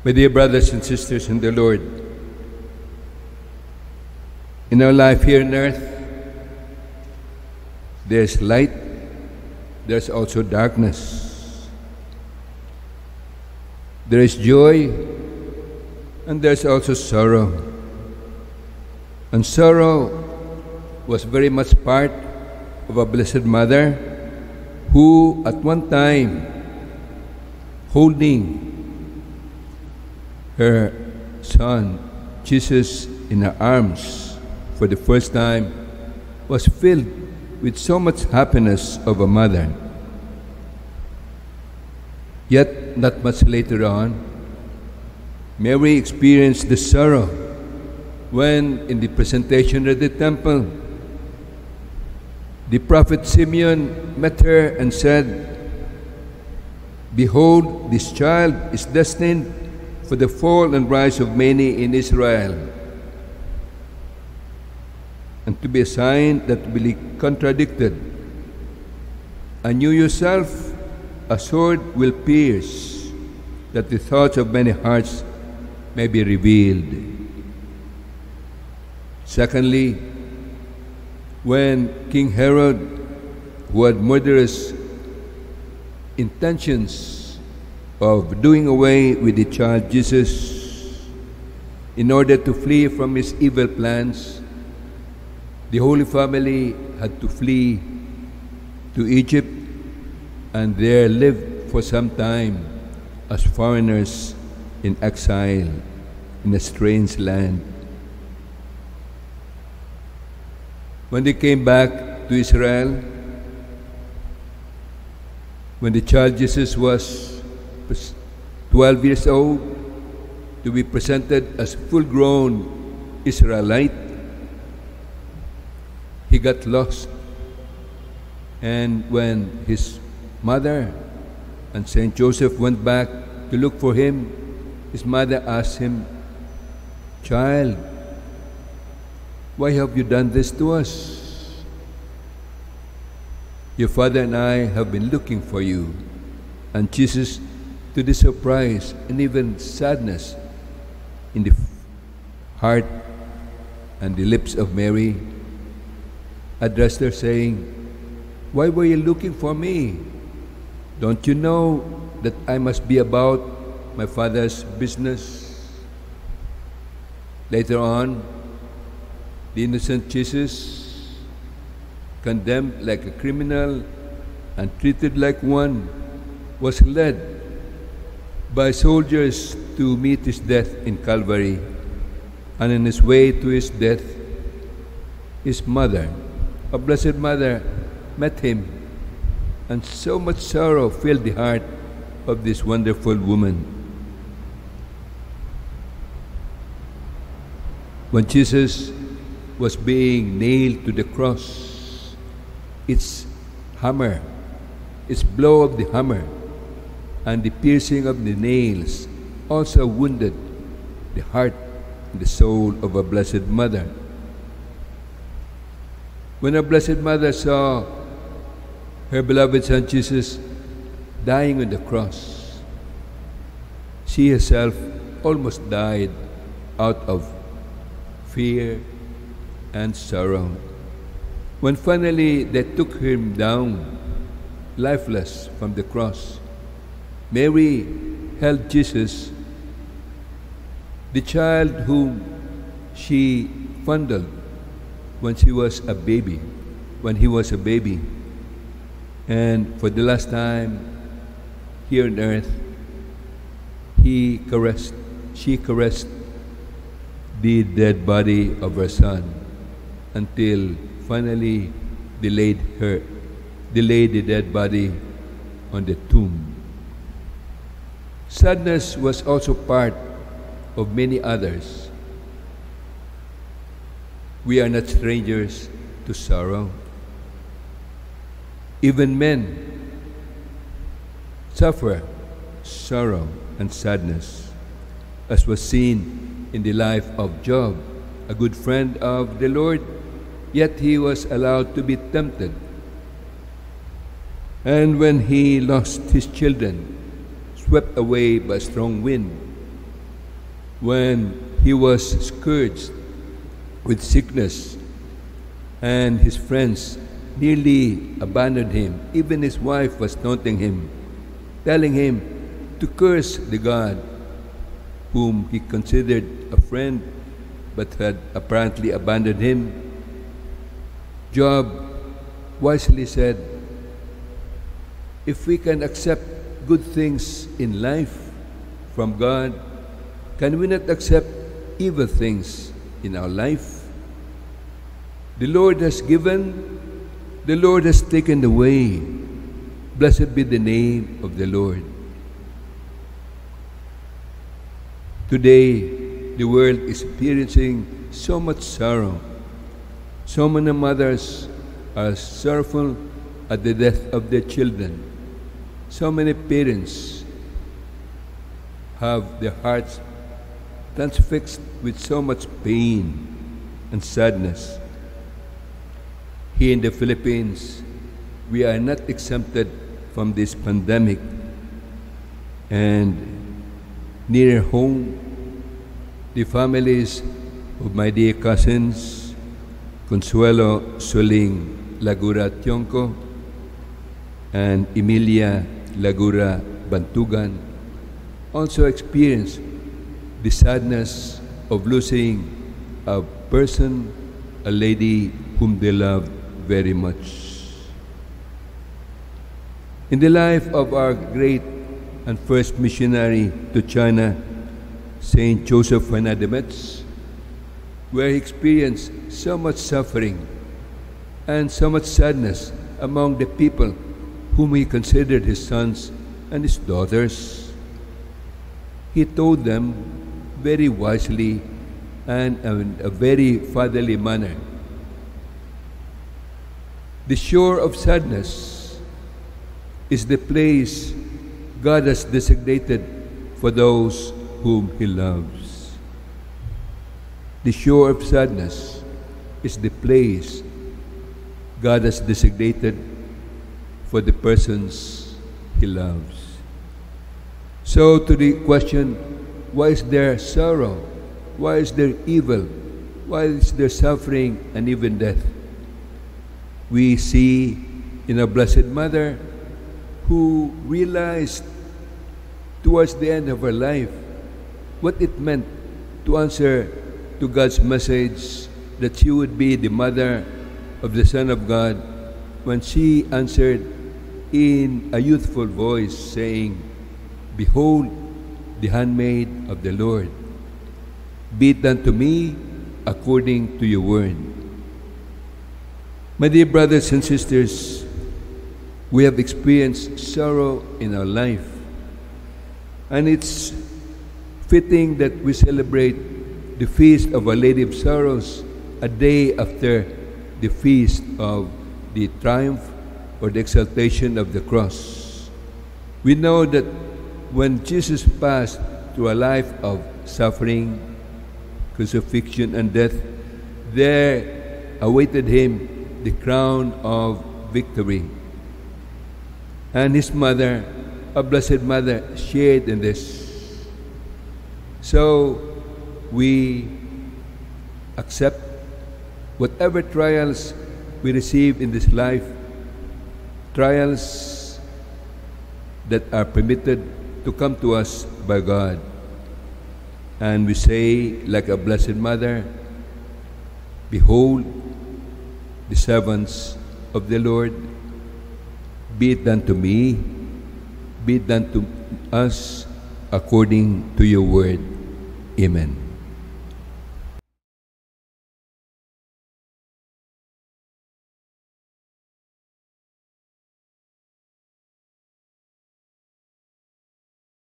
My dear brothers and sisters in the Lord, in our life here on earth, there's light, there's also darkness. There is joy, and there's also sorrow. And sorrow was very much part of a Blessed Mother who at one time, holding her son Jesus in her arms for the first time, was filled with so much happiness of a mother. Yet not much later on, Mary experienced the sorrow when in the presentation at the temple, the prophet Simeon met her and said, "Behold, this child is destined for the fall and rise of many in Israel, and to be a sign that will be contradicted. And you yourself, a sword will pierce, that the thoughts of many hearts may be revealed." Secondly, when King Herod, who had murderous intentions of doing away with the child Jesus in order to flee from his evil plans, the Holy Family had to flee to Egypt and there live for some time as foreigners in exile in a strange land. When they came back to Israel, when the child Jesus was 12 years old, to be presented as full-grown Israelite, he got lost. And when his mother and Saint Joseph went back to look for him, his mother asked him, "Child, why have you done this to us? Your father and I have been looking for you." And Jesus, to the surprise and even sadness in the heart and the lips of Mary, addressed her saying, "Why were you looking for me? Don't you know that I must be about my Father's business?" Later on, the innocent Jesus, condemned like a criminal and treated like one, was led by soldiers to meet his death in Calvary. And in his way to his death, his mother, a Blessed Mother, met him, and so much sorrow filled the heart of this wonderful woman. When Jesus was being nailed to the cross, its blow of the hammer, and the piercing of the nails also wounded the heart and the soul of a Blessed Mother. When our Blessed Mother saw her beloved Son Jesus dying on the cross, she herself almost died out of fear and sorrow. When finally they took him down, lifeless, from the cross, Mary held Jesus, the child whom she fondled when he was a baby, and for the last time here on earth, she caressed the dead body of her son until finally they laid the dead body on the tomb. Sadness was also part of many others. We are not strangers to sorrow. Even men suffer sorrow and sadness, as was seen in the life of Job, a good friend of the Lord, yet he was allowed to be tempted. And when he lost his children, swept away by a strong wind, when he was scourged with sickness and his friends nearly abandoned him. Even his wife was taunting him, telling him to curse the God whom he considered a friend but had apparently abandoned him. Job wisely said, if we can accept good things in life from God, can we not accept evil things in our life? The Lord has given, the Lord has taken away. Blessed be the name of the Lord. Today, the world is experiencing so much sorrow. So many mothers are sorrowful at the death of their children. So many parents have their hearts transfixed with so much pain and sadness. Here in the Philippines, we are not exempted from this pandemic. And near home, the families of my dear cousins, Consuelo Suling Lagura Tionco and Emilia Lagura Bantugan, also experienced the sadness of losing a person, a lady whom they loved very much. In the life of our great and first missionary to China, Saint Joseph Fernandez, where he experienced so much suffering and so much sadness among the people whom he considered his sons and his daughters. He told them very wisely and in a very fatherly manner, the shore of sadness is the place God has designated for those whom He loves. The shore of sadness is the place God has designated for the persons He loves. So to the question, why is there sorrow? Why is there evil? Why is there suffering and even death? We see in our Blessed Mother who realized towards the end of her life what it meant to answer to God's message that she would be the mother of the Son of God, when she answered in a youthful voice saying, "Behold, the handmaid of the Lord, be it done to me according to your word." My dear brothers and sisters, we have experienced sorrow in our life, and it's fitting that we celebrate the feast of Our Lady of Sorrows a day after the feast of the triumph or the exaltation of the cross. We know that when Jesus passed through a life of suffering, crucifixion, and death, there awaited him the crown of victory. And his mother, our Blessed Mother, shared in this. So we accept whatever trials we receive in this life, trials that are permitted to come to us by God. And we say, like a Blessed Mother, "Behold, the servants of the Lord, be it done to me, be it done to us according to your word." Amen.